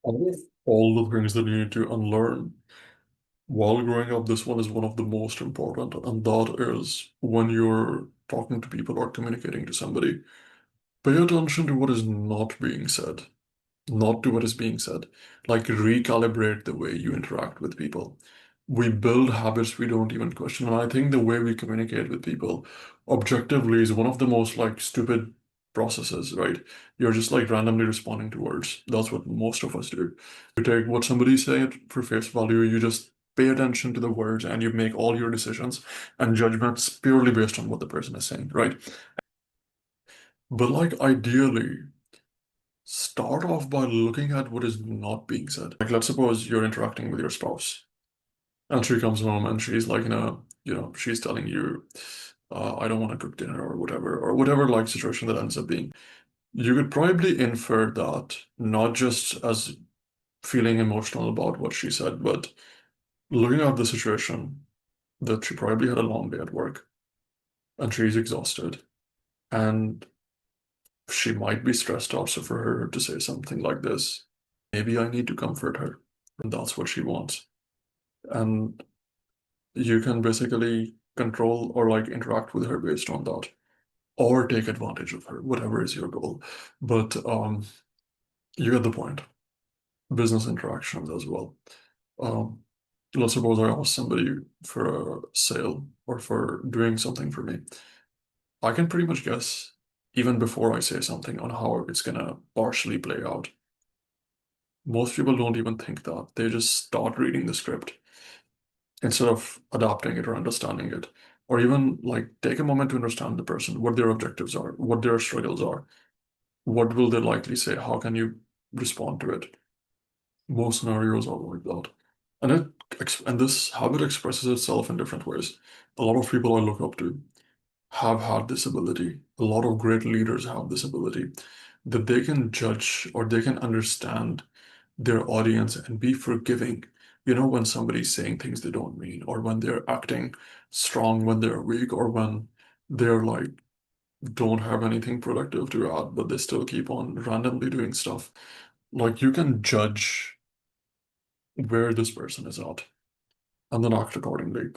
Out of all the things that you need to unlearn while growing up, this one is one of the most important, and that is when you're talking to people or communicating to somebody, pay attention to what is not being said, not to what is being said. Like recalibrate the way you interact with people. We build habits we don't even question. And I think the way we communicate with people objectively is one of the most like stupid processes, right? You're just like randomly responding to words. That's what most of us do. You take what somebody's saying for face value, you just pay attention to the words and you make all your decisions and judgments purely based on what the person is saying, right? But like ideally, start off by looking at what is not being said. Like, let's suppose you're interacting with your spouse, and she comes home and she's like, she's telling you, I don't want to cook dinner or whatever like situation that ends up being. You could probably infer that not just as feeling emotional about what she said, but looking at the situation that she probably had a long day at work and she's exhausted and she might be stressed out. So for her to say something like this, maybe I need to comfort her. And that's what she wants. And you can basically control or like interact with her based on that, or take advantage of her, whatever is your goal. But you get the point. Business interactions as well. Um, let's suppose I ask somebody for a sale or for doing something for me. I can pretty much guess even before I say something on how it's gonna partially play out. Most people don't even think that. They just start reading the script instead of adapting it or understanding it. Or even like take a moment to understand the person, what their objectives are, what their struggles are, what will they likely say, how can you respond to it? Most scenarios are like that. And this habit expresses itself in different ways. A lot of people I look up to have had this ability. A lot of great leaders have this ability that they can judge or they can understand their audience and be forgiving. You know, when somebody's saying things they don't mean, or when they're acting strong when they're weak, or when they're like don't have anything productive to add, but they still keep on randomly doing stuff. Like you can judge where this person is at and then act accordingly.